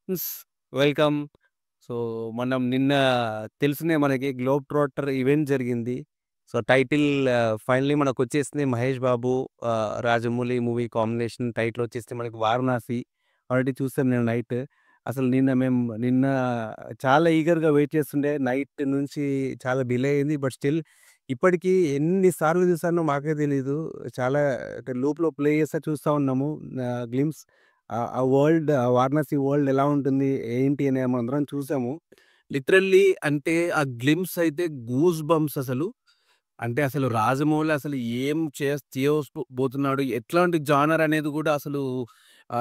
స్ welcome. So, మనం నిన్న తెలిసినే మనకి 'గ్లోబ్ ట్రాటర్' ఈవెంట్ జరిగింది. So, title finally మనకొచ్చేసింది 'Mahesh Babu' 'Rajamouli' movie combination title వచ్చేసి మనకి 'వారణాసి'. ఆల్రెడీ చూసాం నిన్న నైట్. అసలు నిన్న చాలా ఈగర్‌గా వెయిట్ చేస్తుండే. నైట్ నుంచి చాలా డిలే అయింది. బట్ స్టిల్ ఇప్పటికి ఎన్ని సార్లు చూసానో మాకే తెలీదు. చాలా అంటే లూప్‌లో ప్లే చేస్తా చూస్తా ఉన్నాము. గ్లింప్స్ ఆ వరల్డ్ వారణాసి వరల్డ్ ఎలా ఉంటుంది? ఏంటి? అని మనందరం చూసాము. లిటరల్లీ అంటే ఆ గ్లింప్స్ అయితే గూస్ బంప్స్ అసలు. అంటే అసలు రాజమౌళి అసలు ఏం బోతున్నాడు? ఎట్లాంటి జానర్ అనేది కూడా అసలు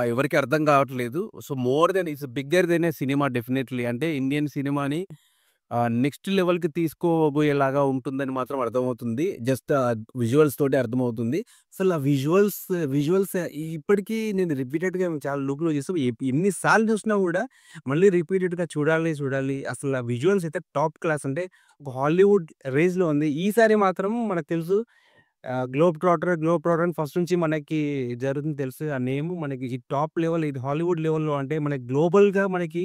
ఎవరికీ అర్థం కావట్లేదు. So, more than it's bigger than a cinema definitely. అంటే ఇండియన్ సినిమాని నెక్స్ట్ లెవెల్‌కి తీసుకోబోయేలాగా ఉంటుందని మాత్రం అర్థమవుతుంది. జస్ట్ విజువల్స్ తోటే అర్థమవుతుంది. అసలు ఆ విజువల్స్ ఇప్పటికి నేను రిపీటెడ్‌గా చాలా లూప్‌లో చూసాం. ఎన్ని సార్లు చూసినా కూడా మళ్ళీ రిపీటెడ్‌గా చూడాలి. అసలు ఆ విజువల్స్ అయితే టాప్ క్లాస్. అంటే ఒక హాలీవుడ్ రేంజ్‌లో ఉంది. ఈసారి మాత్రం మనకు తెలుసు 'గ్లోబ్ ట్రాటర్' అని ఫస్ట్ నుంచి మనకి జరుగుతుంది తెలుసు. ఆ నేమ్ మనకి ఈ టాప్ లెవెల్ ఇది హాలీవుడ్ లెవెల్‌లో అంటే మనకి గ్లోబల్‌గా మనకి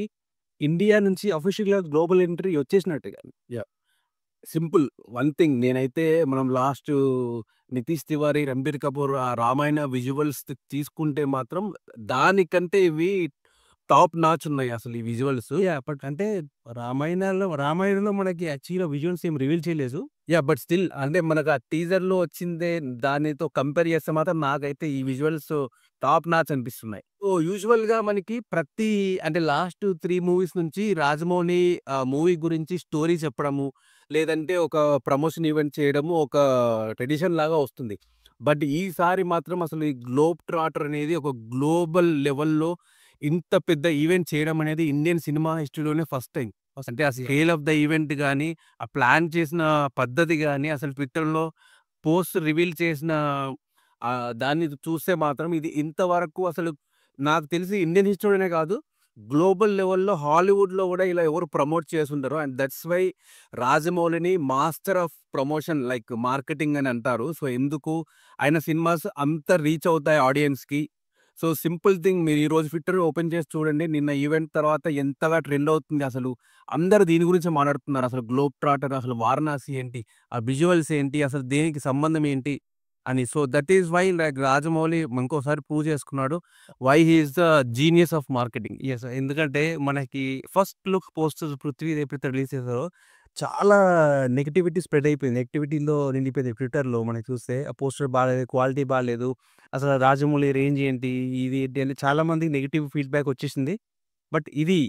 ఇండియా నుంచి అఫీషియల్‌గా గ్లోబల్ ఎంట్రీ వచ్చేసినట్టుగా. యాహ్! సింపుల్ వన్ థింగ్ నేనైతే మనం లాస్టు 'నితీష్ తివారీ', 'రణబీర్ కపూర్' ఆ 'రామాయణ' విజువల్స్ తీసుకుంటే మాత్రం దానికంటే ఇవి టాప్ నాచ్ ఉన్నాయి అసలు ఈ విజువల్స్. యాహ్! బట్ అంటే రామాయణంలో మనకి యాక్చువల్‌గా విజువల్స్ ఏమి రివీల్ చేయలేదు. యాహ్! బట్ స్టిల్ అంటే మనకు ఆ టీజర్‌లో వచ్చిందే దానితో కంపేర్ చేస్తే మాత్రం నాకైతే ఈ విజువల్స్ టాప్ నాచ్ అనిపిస్తున్నాయి. సో, యూజువల్‌గా మనకి ప్రతి అంటే లాస్ట్ 3 మూవీస్ నుంచి రాజమౌళి మూవీ గురించి స్టోరీ చెప్పడము, లేదంటే ఒక ప్రమోషన్ ఈవెంట్ చేయడము ఒక ట్రెడిషన్ లాగా వస్తుంది. బట్ ఈసారి మాత్రం అసలు ఈ 'గ్లోబ్ ట్రాటర్' అనేది ఒక గ్లోబల్ లెవెల్‌లో ఇంత పెద్ద ఈవెంట్ చేయడం అనేది ఇండియన్ సినిమా హిస్టరీలోనే ఫస్ట్ టైమ్. అంటే ఆ స్కేల్ ఆఫ్ ద ఈవెంట్ గాని, ఆ ప్లాన్ చేసిన పద్ధతి గాని, అసలు ట్విట్టర్‌లో పోస్ట్ రివీల్ చేసిన దాన్ని చూస్తే మాత్రం ఇది ఇంతవరకు అసలు నాకు తెలిసి ఇండియన్ హిస్టరీలోనే కాదు, గ్లోబల్ లెవెల్‌లో హాలీవుడ్‌లో గూడా ఇలా ఎవరు ప్రమోట్ చేసుండరు. అండ్ దట్స్ వై రాజమౌళిని master of promotion like marketing అని అంటారు. సో, ఎందుకు ఆయన సినిమాస్ అంత రీచ్ అవుతాయి ఆడియన్స్‌కి. సో, సింపుల్ థింగ్ మీరు ఈరోజు ట్విట్టర్ ఓపెన్ చేసి చూడండి. నిన్న ఈవెంట్ తర్వాత ఎంతగా ట్రెండ్ అవుతుంది అసలు. అందరూ దీని గురించే మాట్లాడుతున్నారు. అసలు 'గ్లోబ్ ట్రాటర్' అసలు 'వారణాసి' ఏంటి? ఆ విజువల్స్ ఏంటి? అసలు దేనికి సంబంధం ఏంటి? అని. So, that is why like Rajamouli ఇంకోసారి ప్రూవ్ చేసుకున్నాడు. Why he is the genius of marketing. Yes. ఎందుకంటే మనకి ఫస్ట్ లుక్ పోస్టర్స్ 'పృథ్వీ' ఎప్పుడైతే రిలీజ్ చేసారో చాలా నెగటివిటీ స్ప్రెడ్ అయిపోయింది. నెగటివిటీలో నిండిపోయింది ట్విట్టర్‌లో మనకి చూస్తే. ఆ పోస్టర్ బాలేదు, క్వాలిటీ బాలేదు. అసలు రాజమౌళి రేంజ్ ఏంటి? ఇది ఏంటి? అని చాలా మందికి నెగెటివ్ ఫీడ్‌బ్యాక్ వచ్చేసింది. బట్ ఇది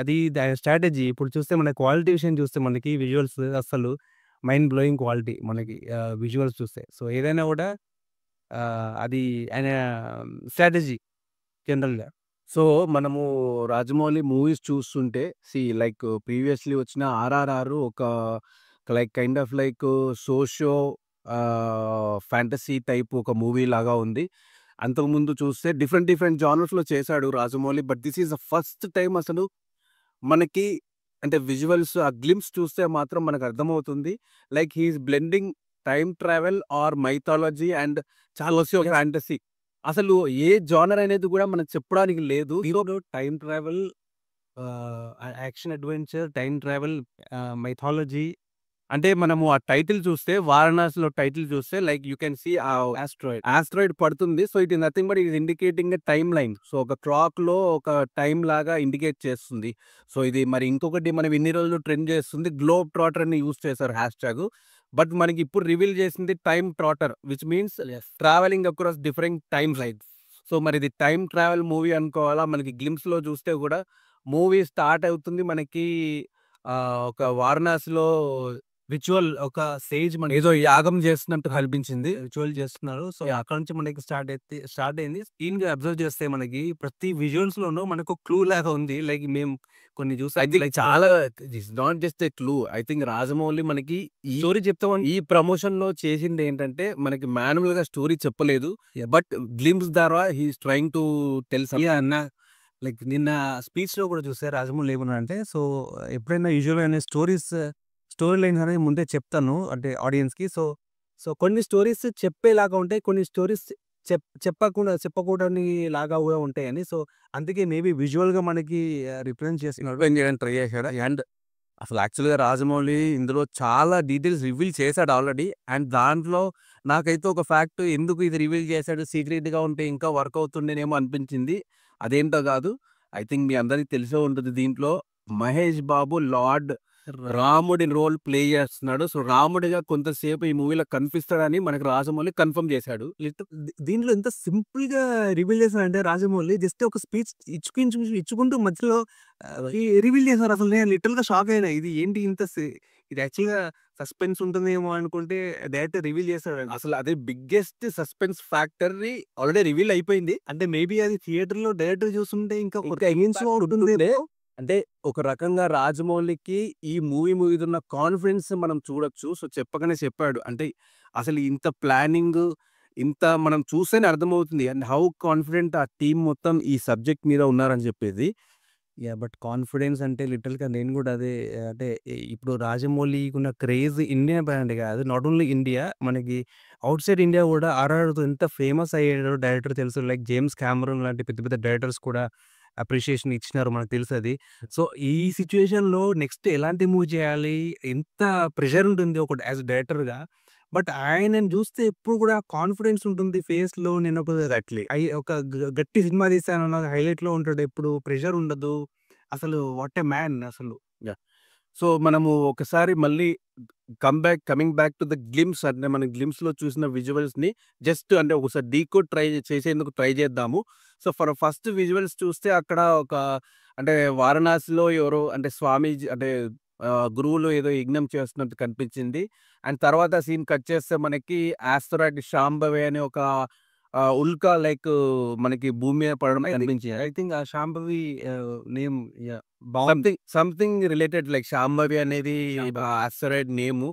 అది దాని స్ట్రాటజీ. ఇప్పుడు చూస్తే మన క్వాలిటీ విషయం చూస్తే మనకి విజువల్స్ అస్సలు మైండ్ బ్లోయింగ్ క్వాలిటీ మనకి విజువల్స్ చూస్తే. సో, ఏదైనా గూడా అది ఆయన స్ట్రాటజీ జనరల్‌గా. సో, మనము రాజమౌళి మూవీస్ చూస్తుంటే లైక్ ప్రీవియస్‌లీ వచ్చిన 'ఆర్ఆర్ఆర్' ఒక like kind of like socio fantasy type ఒక మూవీ లాగా ఉంది. అంతకుముందు చూస్తే డిఫరెంట్ జానర్స్‌లో చేశాడు Rajamouli. But this is the first time అసలు మనకి అంటే విజువల్స్ ఆ గ్లింప్స్ చూస్తే మాత్రం మనకు అర్థమవుతుంది. Like he is blending time travel or mythology and socio fantasy. అసలు ఏ జోనర్ అనేది గూడా మనకు చెప్పడానికి లేదు. దీంట్లో time travel, action adventure, time travel, mythology అంటే మనము ఆ టైటిల్ చూస్తే 'వారణాసిలో' టైటిల్ చూస్తే like you can see asteroid పడుతుంది. So, it is nothing but it is indicating a time line. So, ఒక క్లాక్‌లో ఒక టైమ్ లాగా ఇండికేట్ చేస్తుంది. సో, ఇది మరి ఇంకొకటి మనం ఇన్ని రోజులు ట్రెండ్ చేస్తుంది 'గ్లోబ్ ట్రాటర్' అని యూజ్ చేశారు హ్యాష్‌ట్యాగ్. బట్ మనకి ఇప్పుడు రివీల్ చేసింది time trotter which means travelling across different time lines. So, మరి ఇది టైమ్ ట్రావెల్ మూవీ అనుకోవాలా? మనకి గ్లింప్స్‌లో చూస్తే కూడా మూవీ స్టార్ట్ అవుతుంది మనకి ఒక వారణాసిలో ఒక సేజ్ మనకి ఏదో యాగం చేస్తున్నట్టు కనిపించింది. రిచువల్ చేస్తున్నారు. సో, అక్కడి నుంచి మనకి స్టార్ట్ అయింది. సీన్‌గా అబ్జర్వ్ చేస్తే మనకి ప్రతి విజువల్స్‌లోనూ మనకు క్లూ లాగా ఉంది. లైక్ మేము కొన్ని చూసాం. ఐ థింక్ చాలా it's not just a clue. I think Rajamouli మనకి ఈ స్టోరీ చెప్తామని ఈ ప్రమోషన్‌లో చేసిందేంటంటే మనకి మాన్యువల్‌గా స్టోరీ చెప్పలేదు. బట్ గ్లింప్స్ ద్వారా he is trying to tell like నిన్న స్పీచ్‌లో కూడా చూస్తే రాజమౌళి ఏమన్నారంటే, సో, ఎప్పుడైనా యూజువల్‌గా నేను స్టోరీ లైన్స్ అనేది ముందే చెప్తాను అంటే ఆడియన్స్‌కి. సో, కొన్ని స్టోరీస్ చెప్పేలాగా ఉంటాయి. కొన్ని స్టోరీస్ చెప్పకూడని లాగా కూడా ఉంటాయని. సో, అందుకే మేబీ విజువల్‌గా మనకి రిప్రజెంట్ చేస్తున్నాడు. ఎక్స్‌ప్లెయిన్ చేయడానికి ట్రై చేశాడు. అండ్ అసలు యాక్చువల్‌గా రాజమౌళి ఇందులో చాలా డీటెయిల్స్ రివీల్ చేశాడు ఆల్రెడీ. అండ్ దాంట్లో నాకైతే ఒక ఫ్యాక్ట్ ఎందుకు ఇది రివీల్ చేశాడు సీక్రెట్‌గా ఉంటే ఇంకా వర్క్ అవుతుండేనేమో అనిపించింది. అదేంటో కాదు. ఐ థింక్ మీ అందరికి తెలిసే ఉంటది దీంట్లో మహేష్ బాబు లార్డ్ రాముడి రోల్ ప్లే చేస్తున్నాడు. సో, రాముడిగా కొంతసేపు ఈ మూవీలో కనిపిస్తాడని మనకు రాజమౌళి కన్ఫర్మ్ చేశాడు. దీంట్లో ఎంత సింపుల్‌గా రివీల్ చేశారంటే రాజమౌళి జస్ట్ ఒక స్పీచ్ ఇచ్చుకుంటూ మధ్యలో రివీల్ చేశారు. అసలు నేను లిటరల్‌గా షాక్ అయినా. ఇది ఏంటి ఇంత ఇది యాక్చువల్‌గా సస్పెన్స్ ఉంటుందేమో అనుకుంటే డైరెక్ట్ రివీల్ చేశాడండి. అసలు అదే బిగ్గెస్ట్ సస్పెన్స్ ఫ్యాక్టర్‌ని ఆల్రెడీ రివీల్ అయిపోయింది. అంటే మేబీ అది థియేటర్‌లో డైరెక్టర్ చూస్తుంటే ఇంకా ఇంకా ఎగెయిన్స్ట్‌గా ఇంపాక్ట్ ఉంటుందిలే. ఉంటుందేమో. అంటే ఒక రకంగా రాజమౌళికి ఈ మూవీ మీద ఉన్న కాన్ఫిడెన్స్ మనం చూడొచ్చు. సో, చెప్పగానే చెప్పాడు. అంటే అసలు ఇంత ప్లానింగ్ ఇంత మనం చూస్తేనే అర్థమవుతుంది. అండ్ హౌ కాన్ఫిడెంట్ ఆ టీమ్ మొత్తం ఈ సబ్జెక్ట్ మీద ఉన్నారని చెప్పేది. బట్ కాన్ఫిడెన్స్ అంటే లిటరల్‌గా నేను గూడా అదే అంటే ఇప్పుడు రాజమౌళికున్న క్రేజ్ ఇండియా బ్రాండ్ గాదు. నాట్ ఓన్లీ ఇండియా మనకి ఔట్ సైడ్ ఇండియా గూడా 'ఆర్ఆర్‌తో' ఎంత ఫేమస్ అయ్యాడో డైరెక్టర్ తెలుసు. లైక్ 'జేమ్స్ కామెరూన్' లాంటి పెద్ద పెద్ద డైరెక్టర్స్ కూడా అప్రిషియేషన్ ఇచ్చినారు మనకు తెలుసది. సో, ఈ సిట్యుయేషన్‌లో నెక్స్ట్ ఎలాంటి మూవీ చేయాలి? ఎంత ప్రెషర్ ఉంటుంది ఒక యాస్ డైరెక్టర్‌గా. బట్ ఆయనని జూస్తే ఎప్పుడు గూడా కాన్ఫిడెన్స్ ఉంటుంది ఫేస్‌లో. నేనొక ఎగ్జాక్ట్‌లీ. ఒక గట్టి సినిమా తీశానన్న హైలైట్‌లో ఉంటాడు ఎప్పుడు. ప్రెషర్ ఉండదు. అసలు వాట్ ఎ మ్యాన్ అసలు. యాహ్! సో, మనము ఒకసారి మళ్ళీ coming back to the glimpse అంటే మనం గ్లింప్స్‌లో చూసిన విజువల్స్‌ని జస్ట్ అంటే ఒకసారి డీకోడ్ చేసేందుకు ట్రై చేద్దాము. సో, ఫస్ట్ విజువల్స్ చూస్తే అక్కడ ఒక అంటే వారణాసిలో ఎవరో అంటే స్వామీజీ అంటే గురువులు ఏదో యజ్ఞం చేస్తున్నట్టు కనిపించింది. అండ్ తర్వాత సీన్ కట్ చేస్తే మనకి ఆస్ట్రాయిడ్ శాంభవి అనే ఒక ఉల్కా లైక్ మనకి భూమి మీద పడడం కనిపించింది. ఐ థింక్ ఆ శాంభవి నేమ్ బావుంది. సంథింగ్ రిలేటెడ్ లైక్ శాంభవి అనేది ఆస్టరాయిడ్ నేము.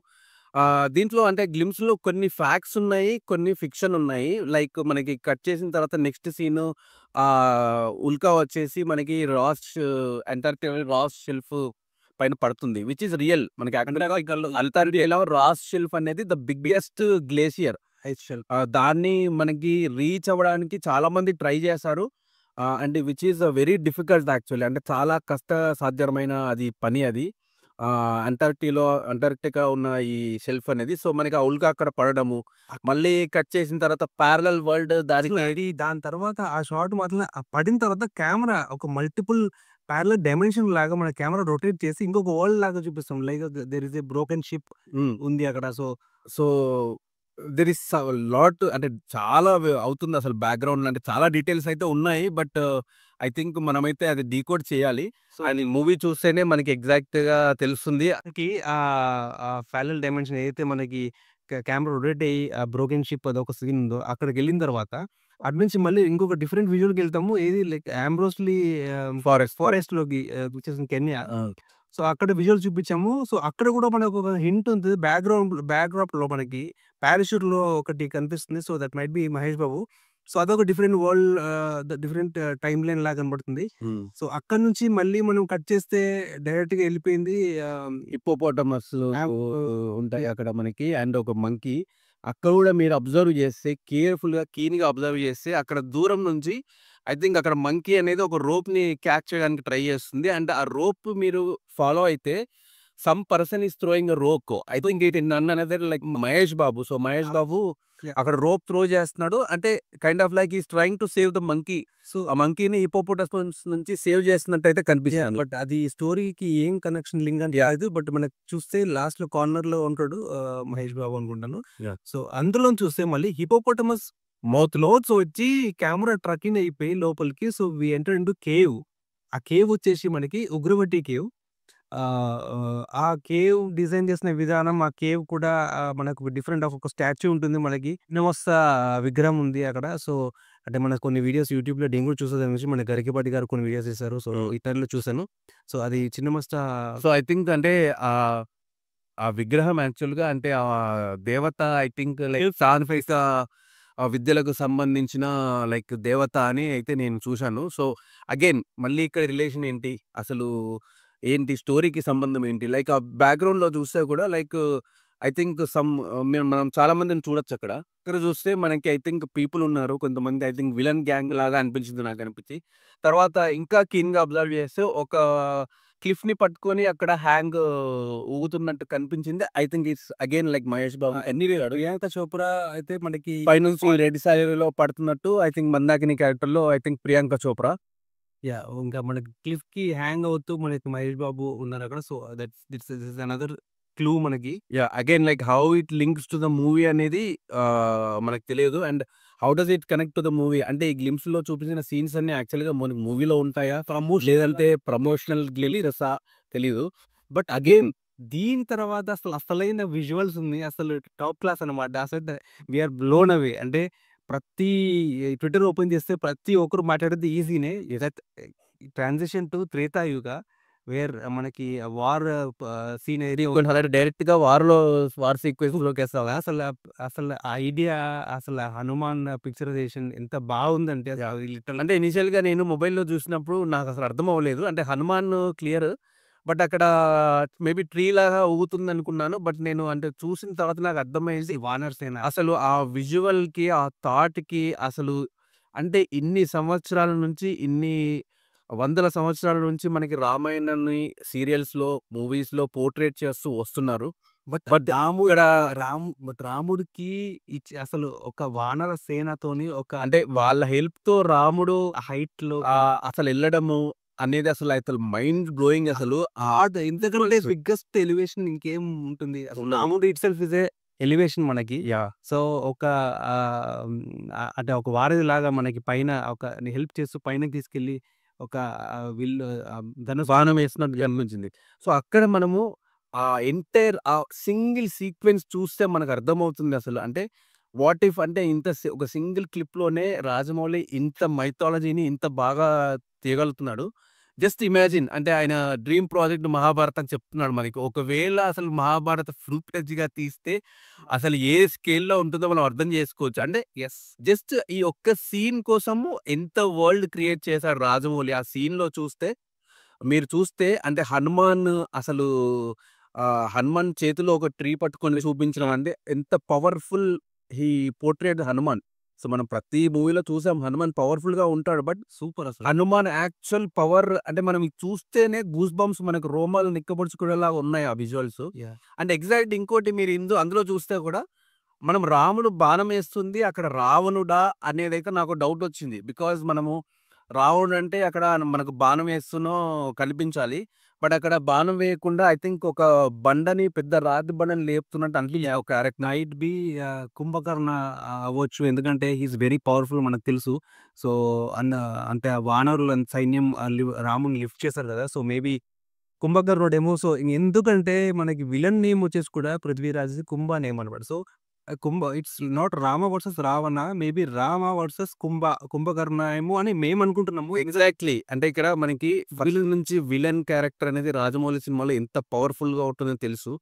దీంట్లో అంటే గ్లింప్స్‌లో కొన్ని ఫ్యాక్ట్స్ ఉన్నాయి. కొన్ని ఫిక్షన్ ఉన్నాయి. లైక్ మనకి కట్ చేసిన తర్వాత నెక్స్ట్ సీను ఉల్కా వచ్చేసి మనకి అంటార్క్టికా రాస్ షెల్ఫ్ పైన పడుతుంది. Which is real. మనకి అంటార్క్టికాలో రాస్ షెల్ఫ్ అనేది ద బిగ్గెస్ట్ గ్లేషియర్. దాన్ని మనకి రీచ్ అవ్వడానికి చాలా మంది ట్రై చేశారు. And which is very difficult actually. అంటే చాలా కష్ట సాధ్యమైన అది పని అది. అంటార్క్టికా ఉన్న ఈ షెల్ఫ్ అనేది. సో, మనకి ఆ ఉల్క అక్కడ పడడము, మళ్ళీ కట్ చేసిన తర్వాత పారలెల్ వరల్డ్ దానికి దాని తర్వాత ఆ షాట్ మాత్రం పడిన తర్వాత కెమెరా ఒక మల్టిపుల్ పారలెల్ డైమెన్షన్ లాగా మన కెమెరా రొటేట్ చేసి ఇంకొక వరల్డ్ లాగా చూపిస్తాం. Like there is a broken ship hmm. ఉంది అక్కడ. సో, దేర్ ఈస్ లాట్ అంటే చాలా అవుతుందసలు బ్యాక్‌గ్రౌండ్‌లో అంటే చాలా డీటెయిల్స్ అయితే ఉన్నాయి. బట్ ఐ థింక్ మనమైతే అది డీకోడ్ చేయాలి. అండ్ మూవీ చూస్తేనే మనకి ఎగ్జాక్ట్‌గా తెలుస్తుంది. మనకి పారలెల్ డైమెన్షన్ ఏదైతే మనకి కెమెరా రొటేట్ అయ్యి ఆ బ్రోకెన్ షిప్ అదొక సీన్ ఉందో అక్కడికెళ్ళిన తర్వాత అటు నుంచి మళ్ళీ ఇంకొక డిఫరెంట్ విజువల్‌కెళ్తాము. ఏది లైక్ ఆంబ్రోస్‌లీ ఫారెస్ట్‌లోకి విచ్ ఇస్ ఇన్ కెన్యా. ఆ! సో, అక్కడ విజువల్ చూపించాము. సో, అక్కడ కూడా మనకు ఒక హింట్ ఉంది. బ్యాక్‌డ్రాప్‌లో మనకి పారాషూట్‌లో ఒకటి కనిపిస్తుంది. So, that might be Mahesh Babu. So, అదొక different world different time line లాగా కనబడుతుంది. హ్మ్. సో, అక్కడి నుంచి మళ్ళీ మనం కట్ చేస్తే డైరెక్ట్‌గా ఎళ్ళిపోయింది. హిప్పోపోటమస్‌లు ఆహ్, ఉంటాయి అక్కడ మనకి. అండ్ ఒక మంకీ. అక్కడ గూడా మీరు అబ్జర్వ్ చేస్తే కీన్‌గా అబ్జర్వ్ చేస్తే అక్కడ దూరం నుంచి ఐ థింక్ అక్కడ మంకీ అనేది ఒక రోప్‌ని క్యాచ్ చేయడానికి ట్రై చేస్తుంది. అండ్ ఆ రోప్ మీరు ఫాలో అయితే some person is throwing a rope. I think it in none another like Mahesh Babu. So, Mahesh Babu అక్కడ రోప్ త్రో చేస్తున్నాడు. అంటే kind of like is trying to save the monkey. So, ఆ మంకీని హిప్పోపోటమస్ నుంచి సేవ్ చేస్తున్నట్టయితే కనిపిస్తుంది. బట్ అది స్టోరీకి ఏం కనెక్షన్ లింక్ అని తెలీదు. బట్ మనకు చూస్తే లాస్ట్‌లో కార్నర్‌లో ఉంటాడు మహేష్ బాబు అనుకుంటాను. యాహ్! సో, అందులోని చూస్తే మళ్ళీ హిప్పోపోటమస్ మౌత్‌లో సో, వచ్చి కెమెరా ట్రకింగ్ అయిపోయి లోపలికి so, we enter into cave. ఆ కేవ్ వచ్చేసి మనకి ఉగ్రవట్టి కేవ్. ఆ కేవ్ డిజైన్ చేసిన విధానం, ఆ కేవ్ కూడా మనకు డిఫరెంట్ ఆఫ్ ఒక స్టాచ్యూ ఉంటుంది మనకి. చిన్నమస్త విగ్రహం ఉంది అక్కడ. సో, అంటే మనకు కొన్ని వీడియోస్ యూట్యూబ్‌లో నేను కూడా చూసా దాని గురించి. మన గరికపాటి గారు కొన్ని వీడియోస్ చేశారు. సో, ఇతరులు చూసాను. సో, అది చిన్నమస్త సో, ఐ థింక్ అంటే ఆ విగ్రహం యాక్చువల్‌గా అంటే దేవత ఐ థింక్ లైక్ సాంఘిక విద్యలకు సంబంధించిన లైక్ దేవత అని అయితే నేను చూశాను. సో, అగైన్ మళ్ళీ ఇక్కడ రిలేషన్ ఏంటి? అసలు ఏంటి? స్టోరీకి సంబంధం ఏంటి? లైక్ ఆ బ్యాక్‌గ్రౌండ్‌లో చూస్తే కూడా లైక్ ఐ థింక్ మనం చాలా మందిని చూడొచ్చు అక్కడ. ఇక్కడ చూస్తే మనకి ఐ థింక్ పీపుల్ ఉన్నారు. కొంతమంది ఐ థింక్ విలన్ గ్యాంగ్ లాగా అనిపించింది నాకనిపించి. తర్వాత ఇంకా కీన్‌గా అబ్జర్వ్ చేస్తే ఒక క్లిఫ్‌ని పట్టుకొని అక్కడ ఊగుతున్నట్టు కనిపించింది. I think it's again like Mahesh Babu. Anyway Priyanka Chopra అయితే మనకి పైనుంచి రెడ్ సారీలో పడుతున్నట్టు ఐ థింక్ మందాకిని క్యారెక్టర్‌లో ఐ థింక్ ప్రియాంక చోప్రా. ఇంకా మనకి క్లిఫ్‌కి హ్యాంగ్ అవుతూ మనకి మహేష్ బాబు ఉన్నారక్కడ. So, this is another clue మనకి. Again like how it links to the movie అనేది మనకు తెలియదు. And how does it connect to the movie అంటే ఈ గ్లింప్స్‌లో చూపించిన సీన్స్ అన్నీ యాక్చువల్‌గా మనకి మూవీలో ఉంటాయా? లేదంటే ప్రమోషనల్ గ్లిమ్సా తెలీదు. బట్ అగైన్ దీని తర్వాత అసలైన విజువల్స్ ఉంది. అసలు టాప్ క్లాస్ అనమాట. అసలు వి ఆర్ బ్లోన్ అవే. అంటే ప్రతి ట్విట్టర్ ఓపెన్ చేస్తే ప్రతి ఒక్కరు మాట్లాడేది ఈ సీనే. ట్రాన్సిషన్ టు త్రేతాయుగ వేర్ మనకి వార్ సీన్ ఏది డైరెక్ట్‌గా వార్ సీక్వెన్స్‌లోకేస్తావా? అసలు ఆ ఐడియా, అసలు ఆ హనుమాన్ పిక్చరైజేషన్ ఎంత బాగుందంటే అంటే ఇనిషియల్‌గా నేను మొబైల్‌లో చూసినప్పుడు నాకసలు అర్థం అవ్వలేదు. అంటే హనుమాన్ క్లియర్. బట్ అక్కడ మేబీ ట్రీ లాగా ఊగుతుందనుకున్నాను. బట్ నేను అంటే చూసిన తర్వాత నాకు అర్థమైంది. వానర్ సేన. అసలు ఆ విజువల్‌కి, ఆ థాట్‌కి అసలు అంటే ఇన్ని సంవత్సరాల నుంచి, ఇన్ని వందల సంవత్సరాల నుంచి మనకి రామాయణాన్ని సీరియల్స్‌లో, మూవీస్‌లో పోర్ట్రేట్ చేస్తూ వస్తున్నారు. బట్ రాముడికి అసలు ఒక వానర సేనతోని అంటే వాళ్ళ హెల్ప్‌తో రాముడు హైట్‌లో అసలెళ్ళడము అనేది అసలు మైండ్ బ్లోయింగ్ అసలు. ఎందుకంటే బిగ్గెస్ట్ ఎలివేషన్ ఇంకేం ఉంటుంది. అసలు రాముడు ఇట్‌సెల్ఫ్ ఇస్ ఏ ఎలివేషన్ మనకి. సో, ఒక అంటే ఒక వారధిలాగా మనకి పైన హెల్ప్ చేస్తూ పైనకి తీసుకెళ్ళి ఒక విల్లు ధనుస్సు బాణం వేసినట్టు కనిపించింది. సో, అక్కడ మనము ఆ సింగిల్ సీక్వెన్స్ చూస్తే మనకు అర్థమవుతుంది అసలు. అంటే వాట్ ఇఫ్ అంటే ఒక సింగిల్ క్లిప్‌లోనే రాజమౌళి ఇంత మైథాలజీని ఇంత బాగా తీయగలుగుతున్నాడు. జస్ట్ ఇమాజిన్ అంటే ఆయన డ్రీమ్ ప్రాజెక్ట్ 'మహాభారత్' అని చెప్తున్నాడు మనకి. ఒకవేళ అసలు 'మహాభారత్' ఫుల్ ఫ్లెడ్జ్‌గా తీస్తే అసలు ఏ స్కేల్‌లో ఉంటుందో మనం అర్థం చేసుకోవచ్చు. అంటే జస్ట్ ఈ ఒక్క సీన్ కోసము ఎంత వరల్డ్ క్రియేట్ చేశాడు రాజమౌళి. ఆ సీన్‌లో చూస్తే మీరు చూస్తే అంటే అసలు హనుమాన్ చేతిలో ఒక ట్రీ పట్టుకొని చూపించడం అంటే ఎంత powerful he portrayed Hanuman. So, మనం ప్రతి మూవీలో చూసాం హనుమాన్ పవర్‌ఫుల్‌గా ఉంటాడు. బట్ సూపర్ అసలు. హనుమాన్ యాక్చువల్ పవర్ అంటే మనం ఇది చూస్తేనే గూస్ బంప్స్ మనకు రోమాలు నిక్కబొడుచుకునేలాగా ఉన్నాయి ఆ విజువల్స్. అండ్ ఎగ్జాక్ట్ ఇంకోటి మీరు అందులో చూస్తే కూడా మనం రాముడు బాణం ఏస్తుంది. అక్కడ రావణుడా అనేదైతే నాకు డౌట్ వచ్చింది. బికాజ్ మనము రావణుడు అంటే అక్కడ మనకు బాణం ఏస్తూనో కనిపించాలి. బట్ అక్కడ బాణం వేయకుండా ఐ థింక్ ఒక పెద్ద రాతి బండని లేపుతున్నట్టు అనిపించింది ఒక క్యారెక్టర్. నైట్ బి కుంభకర్ణ అవ్వచ్చు. ఎందుకంటే హి ఈస్ వెరీ పవర్‌ఫుల్ మనకు తెలుసు. సో, అంటే ఆ వానరుల సైన్యం రాముడిని లిఫ్ట్ చేశారు కదా! So, maybe కుంభకర్ణుడేమో. సో, ఎందుకంటే మనకి విలన్ నేమ్ వచ్చేసి కూడా 'పృథ్వీరాజ్‌ది' కుంభ నేమ్ అనమాట. So, it's not Rama versus Ravana. Maybe Rama versus Kumbhakarna ఏమో అని మేము అనుకుంటున్నాము. ఎగ్జాక్ట్‌లీ. అంటే ఇక్కడ మనకి విలన్ నుంచి విలన్ క్యారెక్టర్ అనేది రాజమౌళి సినిమాలో ఎంత పవర్‌ఫుల్‌గా ఉంటుందో తెలుసు.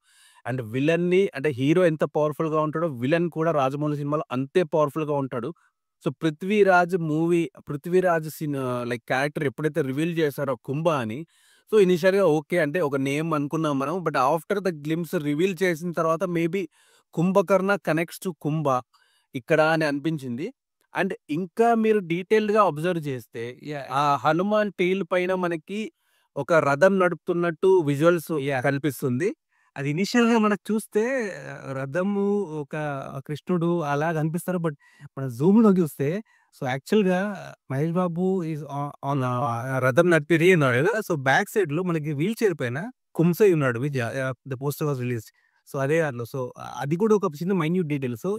అండ్ విలన్‌ని అంటే హీరో ఎంత పవర్‌ఫుల్‌గా ఉంటాడో విలన్ కూడా రాజమౌళి సినిమాలో అంతే పవర్‌ఫుల్‌గా ఉంటాడు. సో, 'పృథ్వీరాజ్' లైక్ క్యారెక్టర్ ఎప్పుడైతే రివీల్ చేశారో కుంభ అని. సో, ఇనిషియల్‌గా ఓకే. అంటే ఒక నేమ్ అనుకున్నాం మనం. But after the glimpse reveal చేసిన తర్వాత మేబీ కుంభకర్ణ కనెక్ట్స్ టు కుంభ ఇక్కడ అని అనిపించింది. అండ్ ఇంకా మీరు డీటెయిల్డ్‌గా అబ్జర్వ్ చేస్తే ఆ హనుమాన్ టెయిల్ పైన మనకి ఒక రథం నడుపుతున్నట్టు విజువల్స్ కనిపిస్తుంది. అది ఇనీషియల్‌గా మనకు చూస్తే రథము, ఒక కృష్ణుడు అలా కనిపిస్తారు. బట్ మనం జూమ్‌లోకి చూస్తే సో, యాక్చువల్‌గా మహేష్ బాబు ఈస్ ఆన్ రథం నడిపి ఉన్నాడు కదా! సో, బ్యాక్ సైడ్‌లో మనకి వీల్ చైర్ పైన కుంసై ఉన్నాడు. The poster was released. So, అదే దాంట్లో. సో, అది కూడా ఒక చిన్న మైన్యూట్ డీటెయిల్. సో,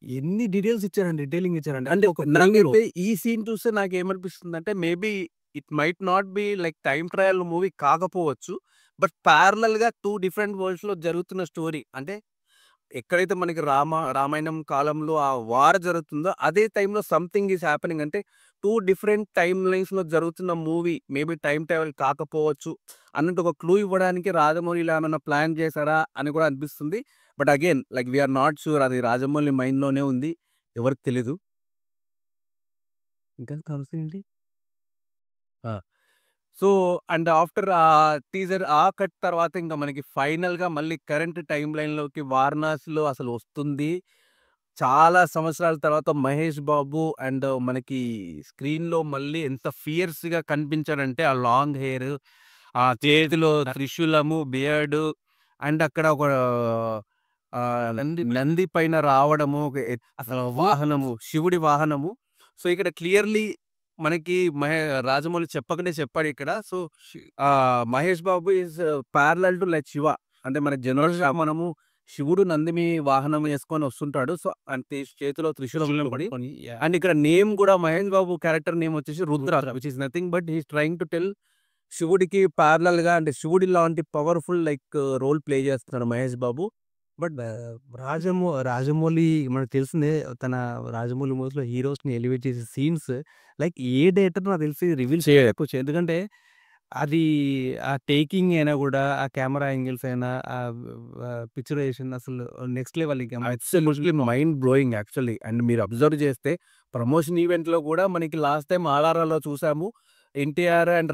ఎన్ని డీటెయిల్స్ ఇచ్చారండి. డీటెయిలింగ్ ఇచ్చారండి. అంటే నాకైతే ఈ సీన్ చూస్తే నాకేమనిపిస్తుందంటే maybe it might not be like time trial movie కాకపోవచ్చు. బట్ పారలెల్‌గా 2 డిఫరెంట్ వరల్డ్స్‌లో జరుగుతున్న స్టోరీ. అంటే ఎక్కడైతే మనకి రామాయణం కాలంలో ఆ వార్ జరుగుతుందో అదే టైంలో సంథింగ్ ఈస్ హ్యాపెనింగ్. అంటే 2 డిఫరెంట్ టైమ్ లైన్స్‌లో జరుగుతున్న మూవీ. మేబీ టైమ్ ట్రావెల్ కాకపోవచ్చు అన్నట్టు ఒక క్లూ ఇవ్వడానికి రాజమౌళి ఇలా ఏమన్నా ప్లాన్ చేశారా అని కూడా అనిపిస్తుంది. But again like we are not sure అది రాజమౌళి మైండ్‌లోనే ఉంది. ఎవరికీ తెలీదు. ఇంకా కలుసేంటి? ఆ! So, and after teaser cut తర్వాత ఇంక మనకి ఫైనల్‌గా మళ్ళీ కరెంట్ టైమ్ లైన్‌లోకి 'వారణాసిలో' అసలు వస్తుంది. చాలా సంవత్సరాల తర్వాత మహేష్ బాబు అండ్ మనకి స్క్రీన్‌లో మళ్ళీ ఎంత ఫియర్స్‌గా కనిపించాడంటే ఆ లాంగ్ హెయిర్, ఆ చేతిలో త్రిశూలము, బియర్డ్ అండ్ అక్కడ ఒక నంది పైన రావడము, ఒక అసలు వాహనము, శివుడి వాహనము. సో, ఇక్కడ క్లియర్‌లీ మనకి రాజమౌళి చెప్పకనే చెప్పాడిక్కడ. So, Mahesh Babu is parallel to like Shiva. అంటే మన జనరల్‌గా మనము శివుడు నందిని వాహనం యేసుకొని వస్తుంటాడు. సో, అంటే చేతిలో త్రిశూలం పడి అండ్ ఇక్కడ నేమ్ గూడా మహేష్ బాబు క్యారెక్టర్ నేమ్ వచ్చేసి Rudra. Which is nothing but he is trying to tell శివుడికి పారలెల్‌గా అంటే శివుడి లాంటి పవర్‌ఫుల్ లైక్ రోల్ ప్లే చేస్తున్నాడు మహేష్ బాబు. బట్ రాజమౌళి మనకు తెలిసిందే. తన రాజమౌళి మూవీస్‌లో హీరోస్‌ని ఎలివేట్ చేసే సీన్స్ లైక్ ఏ డైరెక్టర్ నాకు తెలిసి రివీల్ ఎక్కువ ఎందుకంటే అది ఆ టేకింగ్ అయినా గూడా, ఆ కెమెరా యాంగిల్స్ అయినా, పిక్చరైజేషన్ అసలు నెక్స్ట్ లెవెల్ ఇక. Absolutely mind blowing actually. And మీరు అబ్జర్వ్ చేస్తే ప్రమోషన్ ఈవెంట్‌లో కూడా మనకి లాస్ట్ టైమ్ 'ఆర్ఆర్ఆర్‌లో' చూసాము. ఎన్టీఆర్ అండ్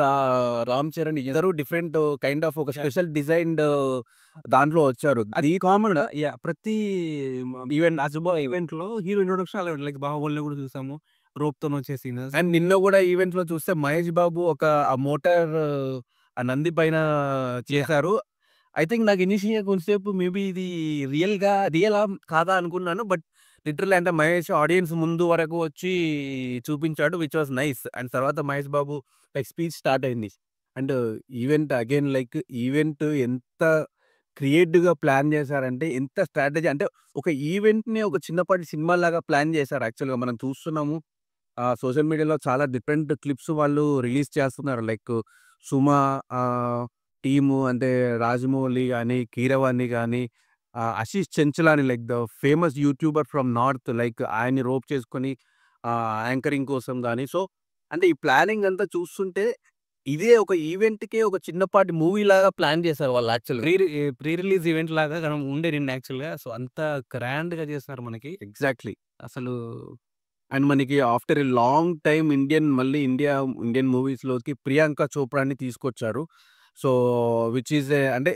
రామ్ చరణ్ ఇద్దరు డిఫరెంట్ కైండ్ ఆఫ్ ఒక స్పెషల్ డిజైన్డ్ దాంట్లో వచ్చారు. అది కామన్. ప్రతి ఈవెంట్‌లో హీరో ఇంట్రొడక్షన్ అలా లైక్ 'బాహుబలిలో' కూడా చూసాము. రోప్‌తోనొచ్చే సీన్. అండ్ నిన్న కూడా ఈవెంట్‌లో చూస్తే మహేష్ బాబు ఒక ఆ మోటార్ ఆ నంది పైన చేశారు. ఐ థింక్ నాకు ఇనీషియల్‌గా కొంచెంసేపు మేబీ ఇది రియలా కాదా అనుకున్నాను. బట్ లిటరల్లీ అంటే మహేష్ ఆడియన్స్ ముందు వరకు వచ్చి చూపించాడు. Which was nice. అండ్ తర్వాత Mahesh Babu like speech start అయింది. And event again like event ఎంత క్రియేటివ్‌గా ప్లాన్ చేశారంటే, ఎంత స్ట్రాటజీ అంటే ఒక ఈవెంట్‌ని ఒక చిన్నపాటి సినిమాలాగా ప్లాన్ చేశారు యాక్చువల్‌గా మనం చూస్తున్నాము. సోషల్ మీడియాలో చాలా డిఫరెంట్ క్లిప్స్ వాళ్ళు రిలీజ్ చేస్తున్నారు. లైక్ సుమ టీము అంటే రాజమౌళి గాని, కీరవాణి గాని, Ashish Chanchlani like the famous YouTuber from north like ఆయన్ని రోప్ చేసుకొని యాంకరింగ్ కోసం గాని. సో, అంటే ఈ ప్లానింగ్ అంతా చూస్తుంటే ఇదే ఒక ఈవెంట్‌కే ఒక చిన్నపాటి మూవీలాగా ప్లాన్ చేశారు వాళ్ళు యాక్చువల్‌గా. ప్రీ రిలీజ్ ఈవెంట్ లాగా ఉండే నిన్న యాక్చువల్‌గా. సో, అంత గ్రాండ్‌గా చేస్తున్నారు మనకి. ఎగ్జాక్ట్‌లీ. అసలు అండ్ మనకి after a long time Indian మూవీస్‌లోకి ప్రియాంక చోప్రాని తీసుకొచ్చారు. సో, విచ్ ఈస్ అంటే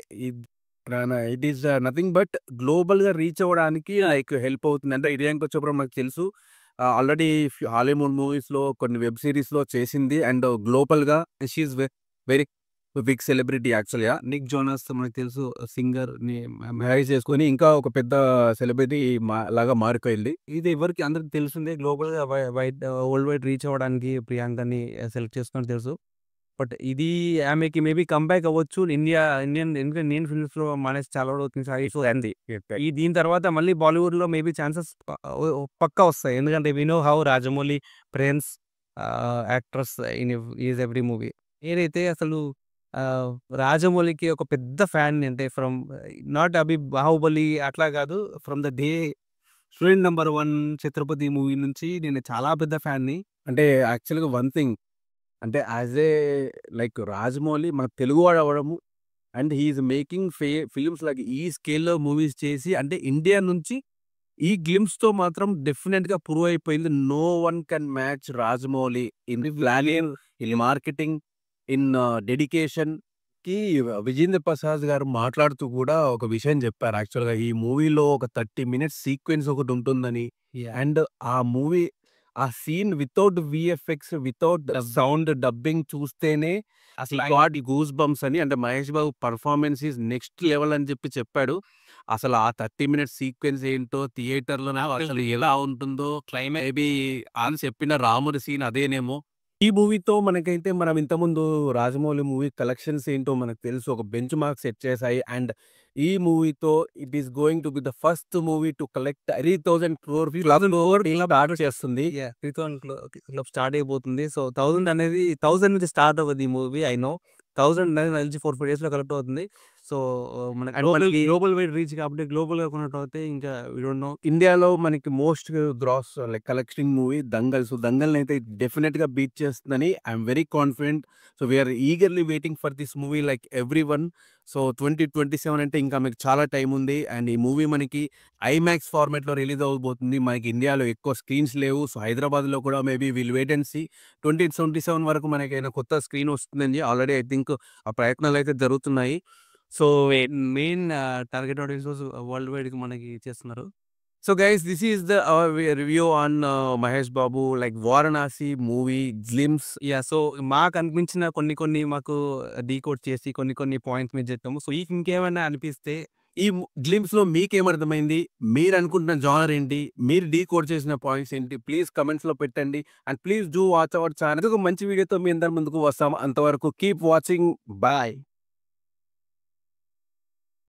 ఇట్ ఈస్ నథింగ్ బట్ గ్లోబల్‌గా రీచ్ అవ్వడానికి లైక్ హెల్ప్ అవుతుంది. అంటే ప్రియాంక చోప్రా మనకు తెలుసు. ఆల్రెడీ హాలీవుడ్ మూవీస్‌లో కొన్ని వెబ్ సీరీస్‌లో చేసింది. అండ్ గ్లోబల్‌గా she is very big celebrity యాక్చువల్‌గా. నిక్ జోనస్ మనకు తెలుసు సింగర్‌ని మ్యారేజ్ చేసుకొని ఇంకా ఒక పెద్ద సెలబ్రిటీ లాగా మారిపోయింది. ఇది ఎవరికి అందరికి తెలిసిందే. గ్లోబల్‌గా వరల్డ్ వైడ్ రీచ్ అవ్వడానికి ప్రియాంకని సెలెక్ట్ చేసుకుని తెలుసు. బట్ ఇది ఆమెకి మేబీ కమ్‌బ్యాక్ అవ్వచ్చు. ఎందుకంటే ఇండియన్ ఫిల్మ్స్‌లో మానేసి చాలా రోజులు అవుతుంది. సో, అంది. దీని తర్వాత మళ్ళీ బాలీవుడ్‌లో మేబీ ఛాన్సెస్ పక్కా వస్తాయి. ఎందుకంటే we know how Rajamouli frames actors in is every movie. నేనైతే అసలు ఆహ్, రాజమౌళికి ఒక పెద్ద ఫ్యాన్‌ని. అంటే ఫ్రమ్ నాట్ 'బాహుబలి' అట్లా కాదు. From the day student number 1 'Chhatrapati' movie నుంచి నేను చాలా పెద్ద ఫ్యాన్‌ని. అంటే యాక్చువల్‌గా వన్ థింగ్ అంటే యాజ్ ఏ లైక్ రాజమౌళి మన తెలుగువాడు అవ్వడము and he is making films like ఈ స్కేల్‌లో మూవీస్ చేసి అంటే ఇండియా నుంచి ఈ గ్లింప్స్‌తో మాత్రం డెఫినిట్‌గా ప్రూవ్ అయిపోయింది. No one can match Rajamouli in planning, in marketing, in డెడికేషన్‌కి. విజేంద్ర ప్రసాద్ గారు మాట్లాడుతూ కూడా ఒక విషయం చెప్పారు యాక్చువల్‌గా ఈ మూవీలో ఒక 30 మినిట్స్ సీక్వెన్స్ ఒకటి ఉంటుందని. అండ్ ఆ మూవీ ఆ scene without VFX, without sound dubbing చూస్తేనే అసలు గాట్ గూస్ బంప్స్ అని. అంటే Mahesh Babu performance is next level అని చెప్పాడు. అసలు ఆ 30 మినిట్స్ సీక్వెన్స్ ఏంటో థియేటర్‌లో అసలు ఎలా ఉంటుందో మేబీ అని చెప్పిన రాముడి సీన్ అదేనేమో. ఈ మూవీతో మనకైతే మనం ఇంతకుముందు రాజమౌళి మూవీ కలెక్షన్స్ ఏంటో మనకు తెలుసు. ఒక బెంచ్ మార్క్ సెట్ చేశాయి. అండ్ ఈ మూవీతో it is going to be the first movie to collect 3,000 crore start చేస్తుంది. 3000 క్లబ్ స్టార్ట్ అయిపోతుంది. సో, 1000 నుంచి స్టార్ట్ అవ్వదు ఈ మూవీ. I know. 1000 అనేది మంచి 4, 5 డేస్‌లో కలెక్ట్ అవుతుంది. సో, మనకి అండ్ మనకి గ్లోబల్ వైడ్ రీచ్ కాబట్టి గ్లోబల్‌గా కొన్నట్టయితే ఇంకా వి డోంట్ నో. ఇండియాలో మనకి most gross like collecting movie 'Dangal'. So 'దంగల్‌నైతే డెఫినిట్‌గా బీట్ చేస్తుందని I'm very confident. So we're eagerly waiting for this movie like everyone. So 2027 అంటే ఇంకా మీకు చాలా టైం ఉంది. అండ్ ఈ మూవీ మనకి ఐమాక్స్ ఫార్మాట్‌లో రిలీజ్ అవ్వబోతుంది. మనకి ఇండియాలో ఎక్కువ స్క్రీన్స్ లేవు. సో హైదరాబాద్‌లో కూడా maybe will wait and see. 2027 వరకు మనకైనా కొత్త స్క్రీన్ వస్తుందని ఆల్రెడీ ఐ థింక్ ఆ ప్రయత్నాలైతే జరుగుతున్నాయి. So main target audience world వైడ్‌గా మనకి చేస్తున్నారు. So guys, this is the our review on Mahesh Babu like Varanasi movie glimpse. Yeah! So, మాకనిపించిన కొన్ని మాకు డీకోడ్ చేసి కొన్ని పాయింట్స్ మీద చెప్పాము. సో, ఇంకేమైనా అనిపిస్తే ఈ గ్లింప్స్‌లో మీకేమర్థమైంది? మీరనుకుంటున్న జానర్ ఏంటి? మీరు డీకోడ్ చేసిన పాయింట్స్ ఏంటి? ప్లీజ్ కామెంట్స్‌లో పెట్టండి. And please do watch our channel. ఒక మంచి వీడియోతో మీ అందరి ముందుకు వస్తాం. అంతవరకు కీప్ వాచింగ్. బాయ్.